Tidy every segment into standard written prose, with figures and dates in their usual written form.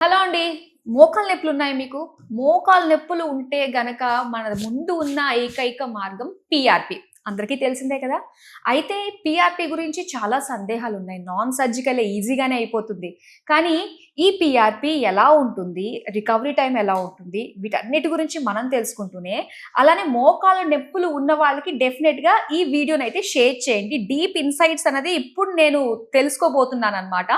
Hello అండి. మోకాలు నొప్పులు ఉన్నాయి మీకు? మోకాలు నొప్పులు ఉంటే గనక మన ముందు ఉన్న ఏకైక మార్గం పీఆర్పీ. అందరికీ తెలిసిందే కదా! అయితే పీఆర్పీ గురించి చాలా సందేహాలున్నాయి. నాన్ సర్జికలే ఈజీగానే అయిపోతుంది. కానీ ఈ పీఆర్పీ ఎలా ఉంటుంది? రికవరీ టైమ్ ఎలా ఉంటుంది? వీటన్నిటి గురించి మనం తెలుసుకుంటూనే, అలానే మోకాళ్ళ నొప్పులు ఉన్న వాళ్ళకి డెఫినెట్‌గా ఈ వీడియోనైతే షేర్ చేయండి. డీప్ ఇన్‌సైట్స్ అనేది ఇప్పుడు నేను తెలుసుకోబోతున్నాననమాట.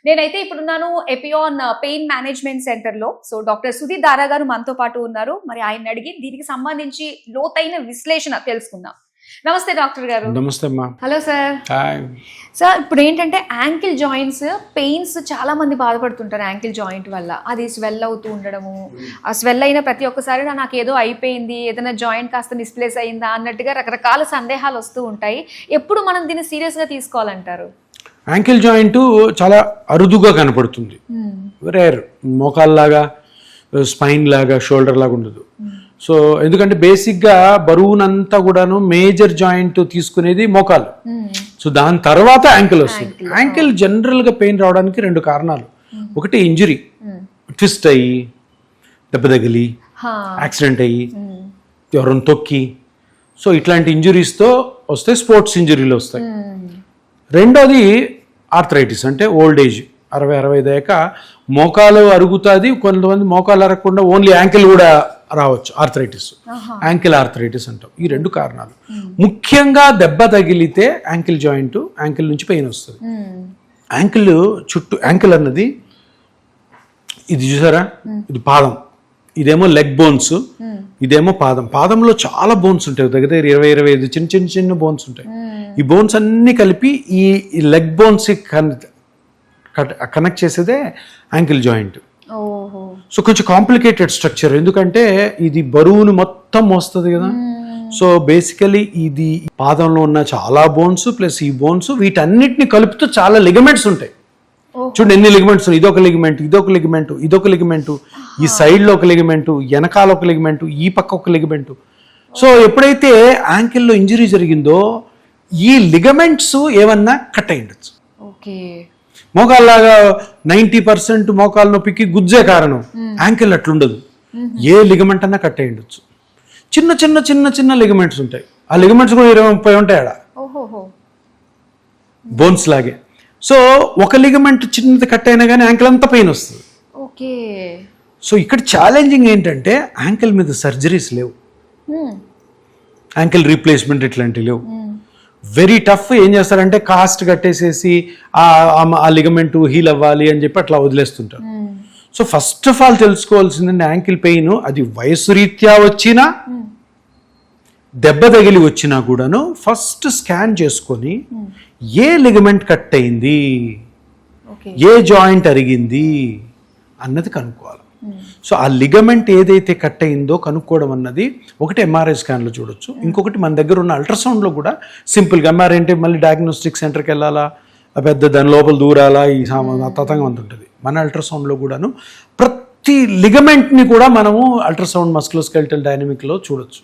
నేనైతే ఇప్పుడున్నాను ఎపియాన్ పెయిన్ మేనేజ్మెంట్ సెంటర్‌లో. సో, డాక్టర్ సుధీర్ దారా గారు మనతో పాటు ఉన్నారు. మరి ఆయన్ని అడిగి దీనికి సంబంధించి లోతైన విశ్లేషణ తెలుసుకుందాం. నమస్తే డాక్టర్ గారు. నమస్తే అమ్మా. Hello sir. హాయ్ సార్, ఇప్పుడు ఏంటంటే యాంకిల్ జాయింట్స్ పెయిన్స్ చాలా మంది బాధపడుతుంటారు. యాంకిల్ జాయింట్ వల్ల అది స్వెల్ అవుతూ ఉండడము, ఆ స్వెల్ అయిన ప్రతి ఒక్కసారి నాకు ఏదో అయిపోయింది, ఏదైనా జాయింట్ కాస్త మిస్ప్లేస్ అయిందా అన్నట్టుగా రకరకాల సందేహాలు వస్తూ ఉంటాయి. ఎప్పుడు మనం దీన్ని సీరియస్గా తీసుకోవాలంటారు? యాంకిల్ జాయింట్ చాలా అరుదుగా కనపడుతుంది. రేర్, మోకాల్లాగా స్పైన్ లాగా షోల్డర్ లాగా ఉండదు. సో ఎందుకంటే బేసిక్గా బరువునంతా కూడాను మేజర్ జాయింట్ తీసుకునేది మోకాలు. సో దాని తర్వాత యాంకిల్ వస్తుంది. యాంకిల్ జనరల్గా పెయిన్ రావడానికి రెండు కారణాలు. ఒకటి ఇంజురీ, ట్విస్ట్ అయ్యి, దెబ్బ తగిలి, యాక్సిడెంట్ అయ్యి, ఎవరైనా తొక్కి, సో ఇట్లాంటి ఇంజురీస్తో వస్తే స్పోర్ట్స్ ఇంజురీలు వస్తాయి. రెండోది ఆర్థరైటిస్, అంటే ఓల్డ్ ఏజ్, 60-65 దాకా మోకాలు అరుగుతుంది. కొంతమంది మోకాలు అరగకుండా ఓన్లీ యాంకిల్ కూడా రావచ్చు, ఆర్థరైటిస్, యాంకిల్ ఆర్థరైటిస్ అంటాం. ఈ రెండు కారణాలు. ముఖ్యంగా దెబ్బ తగిలితే యాంకిల్ జాయింట్, యాంకిల్ నుంచి పెయిన్ వస్తుంది. యాంకిల్ చుట్టూ, యాంకిల్ అన్నది ఇది చూసారా, ఇది పాదం, ఇదేమో లెగ్ బోన్స్, ఇదేమో పాదం. పాదంలో చాలా బోన్స్ ఉంటాయి, దగ్గర 20-25 చిన్న బోన్స్ ఉంటాయి. ఈ బోన్స్ అన్ని కలిపి ఈ లెగ్ బోన్స్ కనెక్ట్ చేసేదే యాంకిల్ జాయింట్. సో కొంచెం కాంప్లికేటెడ్ స్ట్రక్చర్, ఎందుకంటే ఇది బరువును మొత్తం మోస్తుంది కదా. సో బేసికలీ ఇది పాదంలో ఉన్న చాలా బోన్స్ ప్లస్ ఈ బోన్స్, వీటన్నిటిని కలుపుతూ చాలా లిగమెంట్స్ ఉంటాయి. చూడండి ఎన్ని లిగమెంట్స్, ఇదొక లిగమెంట్, ఇదొక లిగమెంట్, ఇదొక లిగమెంట్, ఈ సైడ్లో ఒక లిగమెంట్, వెనకాల ఒక లిగమెంట్, ఈ పక్క ఒక లిగమెంట్. సో ఎప్పుడైతే యాంకిల్లో ఇంజరీ జరిగిందో ఈ లిగమెంట్స్ ఏమన్నా కట్ అయి ఉండొచ్చు. మోకాల్లాగా 90% మోకాలు నొప్పికి గుజ్జే కారణం, యాంకిల్ అట్లుండదు. ఏ లిగమెంట్ అన్నా కట్ అయి ఉండొచ్చు. చిన్న చిన్న చిన్న చిన్న లిగమెంట్స్ ఉంటాయి. ఆ లిగమెంట్స్ కూడా 20-30 ఉంటాయి ఆడ, బోన్స్ లాగే. సో ఒక లిగమెంట్ చిన్నది కట్ అయినా కానీ యాంకిల్ అంతా పెయిన్ వస్తుంది. సో ఇక్కడ ఛాలెంజింగ్ ఏంటంటే యాంకిల్ మీద సర్జరీస్ లేవు, యాంకిల్ రీప్లేస్మెంట్ ఇట్లాంటివి లేవు. Very tough. ఏం చేస్తారంటే కాస్ట్ కట్టేసేసి ఆ లిగమెంట్ హీల్ అవ్వాలి అని చెప్పి అట్లా వదిలేస్తుంటారు. సో ఫస్ట్ ఆఫ్ ఆల్ తెలుసుకోవాల్సిందంటే యాంకిల్ పెయిన్ అది వయసు రీత్యా వచ్చినా, దెబ్బ తగిలి వచ్చినా కూడాను ఫస్ట్ స్కాన్ చేసుకొని ఏ లిగమెంట్ కట్ అయింది, ఏ జాయింట్ అరిగింది అన్నది కనుక్కోవాలి. సో ఆ లిగమెంట్ ఏదైతే కట్ అయిందో కనుక్కోవడం అన్నది ఒకటి ఎంఆర్ఐ స్కాన్లో చూడొచ్చు. ఇంకొకటి మన దగ్గర ఉన్న అల్ట్రాసౌండ్లో కూడా సింపుల్గా, ఎంఆర్ఐ అంటే మళ్ళీ డయాగ్నోస్టిక్ సెంటర్కి వెళ్ళాలా, పెద్ద దాని లోపల దూరాలా, ఈ తతంగం అంత ఉంటుంది. మన అల్ట్రాసౌండ్లో కూడాను ప్రతి లిగమెంట్ని కూడా మనము అల్ట్రాసౌండ్ మస్కులోస్కెలిటల్ డైనమిక్లో చూడొచ్చు.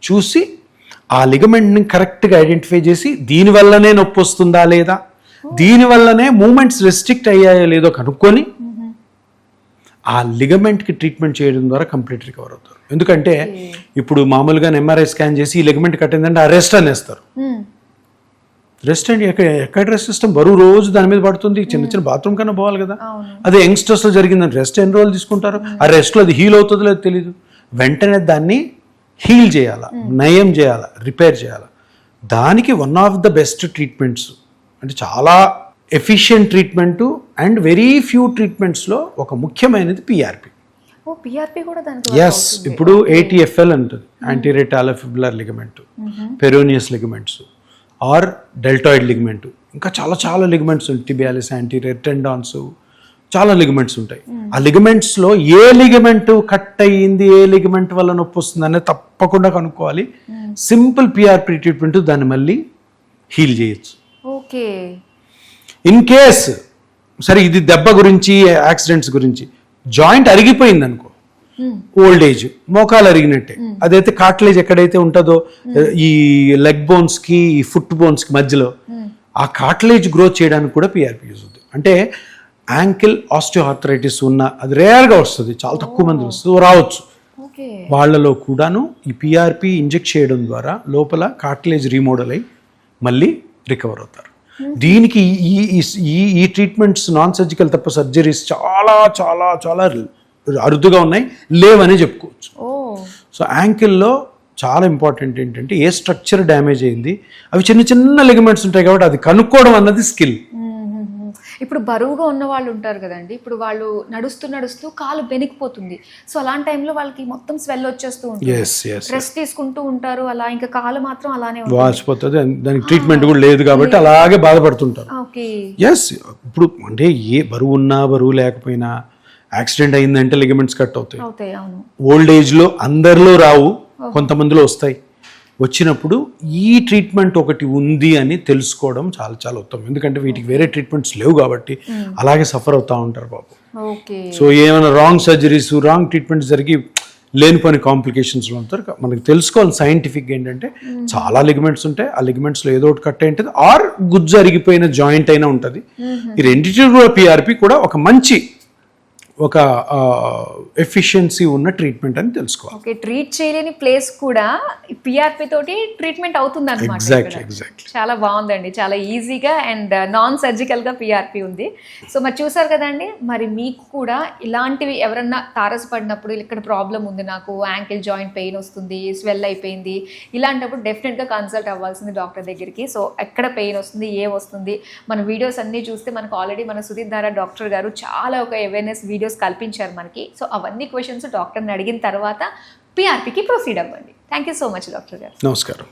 చూసి ఆ లిగమెంట్ని కరెక్ట్గా ఐడెంటిఫై చేసి దీనివల్లనే నొప్పి వస్తుందా లేదా, దీనివల్లనే మూమెంట్స్ రెస్ట్రిక్ట్ అయ్యాయో లేదో కనుక్కొని ఆ లిగమెంట్కి ట్రీట్మెంట్ చేయడం ద్వారా కంప్లీట్ రికవర్ అవుతారు. ఎందుకంటే ఇప్పుడు మామూలుగా ఎంఆర్ఐ స్కాన్ చేసి ఈ లిగమెంట్ కట్ అయిందంటే ఆ రెస్ట్ అనేస్తారు. రెస్ట్ అంటే ఎక్కడ రెస్ట్ సిస్టమ్, బరువు రోజు దాని మీద పడుతుంది, చిన్న చిన్న బాత్రూమ్ కన్నా పోవాలి కదా. అదే యంగ్స్టర్స్లో జరిగిందని రెస్ట్ ఎన్ని రోజులు తీసుకుంటారు, ఆ రెస్ట్లో అది హీల్ అవుతుందో లేదో తెలియదు. వెంటనే దాన్ని హీల్ చేయాలా, నయం చేయాలా, రిపేర్ చేయాలా. దానికి one of the best treatments, అంటే చాలా efficient treatment and very few ట్రీట్మెంట్స్లో ఒక ముఖ్యమైనది పిఆర్పి. ఎస్, ఇప్పుడు ATFL అంటుంది, anterior talofibular ligament, peroneus ligaments or deltoid ligament, ఇంకా చాలా చాలా లిగమెంట్స్ ఉంటాయి, టిబియాలిస్ యాంటీరియర్, టెండాన్స్, చాలా లిగమెంట్స్ ఉంటాయి. ఆ లిగమెంట్స్లో ఏ లిగమెంట్ కట్ అయ్యింది, ఏ లిగమెంట్ వల్ల నొప్పి వస్తుంది అనేది తప్పకుండా కనుక్కోవాలి. సింపుల్ పిఆర్పి ట్రీట్మెంట్ దాన్ని మళ్ళీ హీల్ చేయొచ్చు. ఇన్ కేస్ సరే ఇది దెబ్బ గురించి, యాక్సిడెంట్స్ గురించి, జాయింట్ అరిగిపోయింది అనుకో, ఓల్డ్ ఏజ్, మోకాలు అరిగినట్టే, అదైతే కార్టిలేజ్ ఎక్కడైతే ఉంటుందో ఈ లెగ్ బోన్స్కి, ఈ ఫుట్ బోన్స్కి మధ్యలో, ఆ కార్టిలేజ్ గ్రోత్ చేయడానికి కూడా పిఆర్పి యూజ్ అవుతుంది. అంటే యాంకిల్ ఆస్టియోఆర్థరైటిస్ ఉన్న, అది రేర్గా వస్తుంది, చాలా తక్కువ మంది వస్తుంది, రావచ్చు. ఓకే. వాళ్ళలో కూడాను ఈ పిఆర్పి ఇంజెక్ట్ చేయడం ద్వారా లోపల కార్టిలేజ్ రీమోడల్ అయ్యి మళ్ళీ రికవర్ అవుతారు. దీనికి ఈ ఈ ఈ ట్రీట్మెంట్స్ నాన్ సర్జికల్ తప్ప సర్జరీస్ చాలా చాలా చాలా అరుదుగా ఉన్నాయి, లేవని చెప్పుకోవచ్చు. ఓ. సో యాంకిల్లో చాలా ఇంపార్టెంట్ ఏంటంటే ఏ స్ట్రక్చర్ డ్యామేజ్ అయింది, అవి చిన్న చిన్న లిగమెంట్స్ ఉంటాయి కాబట్టి అది కనుక్కోవడం అన్నది స్కిల్. ఇప్పుడు బరువుగా ఉన్న వాళ్ళు ఉంటారు కదండి, ఇప్పుడు వాళ్ళు నడుస్తూ నడుస్తూ కాలు బెనికిపోతుంది, సో అలాంటి టైంలో వాళ్ళకి మొత్తం స్వెల్ వచ్చేస్తూ ఉంటుంది, రెస్ట్ తీసుకుంటూ ఉంటారు, అలా ఇంకా కాలు మాత్రం అలానే వాచిపోతుంది, దానికి ట్రీట్మెంట్ కూడా లేదు కాబట్టి అలాగే బాధపడుతుంటారు. ఓకే. ఎస్, ఇప్పుడు అంటే ఏ బరువు ఉన్నా బరువు లేకపోయినా యాక్సిడెంట్ అయిందంటే లిగమెంట్స్ కట్ అవుతాయి. అవును. ఓల్డ్ ఏజ్లో అందరిలో రావు, కొంతమందిలో వస్తాయి. వచ్చినప్పుడు ఈ ట్రీట్మెంట్ ఒకటి ఉంది అని తెలుసుకోవడం చాలా చాలా ఉత్తమం, ఎందుకంటే వీటికి వేరే ట్రీట్మెంట్స్ లేవు కాబట్టి అలాగే సఫర్ అవుతూ ఉంటారు పాపం. సో ఏమైనా రాంగ్ సర్జరీస్, రాంగ్ ట్రీట్మెంట్స్ జరిగి లేనిపోని కాంప్లికేషన్స్లో ఉంటారు. మనకి తెలుసుకోవాలి సైంటిఫిక్ ఏంటంటే చాలా లిగమెంట్స్ ఉంటాయి, ఆ లిగమెంట్స్లో ఏదో ఒకటి కట్ అయి ఉంటుంది, ఆర్ గుజ్జు అరిగిపోయిన జాయింట్ అయినా ఉంటుంది. ఈ రెండింటి కూడా పిఆర్పి కూడా ఒక మంచి ఒక ఎఫిషియన్సీ ఉన్న ట్రీట్మెంట్ అని తెలుసుకోవాలి. ఓకే. ట్రీట్ చేయలేని ప్లేస్ కూడా పిఆర్పి తోటి ట్రీట్మెంట్ అవుతుంది అన్నమాట. ఎగ్జాక్ట్లీ. చాలా బాగుందండి, చాలా ఈజీగా అండ్ నాన్ సర్జికల్గా పిఆర్పి ఉంది. సో మరి చూసారు కదండి, మరి మీకు కూడా ఇలాంటివి ఎవరన్నా తారసపడినప్పుడు ఇక్కడ ప్రాబ్లం ఉంది, నాకు యాంకిల్ జాయింట్ పెయిన్ వస్తుంది, స్వెల్ అయిపోయింది, ఇలాంటప్పుడు డెఫినెట్గా కన్సల్ట్ అవ్వాల్సింది డాక్టర్ దగ్గరికి. సో ఎక్కడ పెయిన్ వస్తుంది, ఏ వస్తుంది, మన వీడియోస్ అన్నీ చూస్తే మనకు ఆల్రెడీ మన సుదీప్ ధారా డాక్టర్ గారు చాలా ఒక అవేర్నెస్ వీడియోస్ కల్పించారు మనకి. సో అవన్నీ క్వశ్చన్స్ డాక్టర్ని అడిగిన తర్వాత పిఆర్పికి ప్రొసీడ్ అవ్వండి. Thank you so much doctor గారు. నమస్కారం.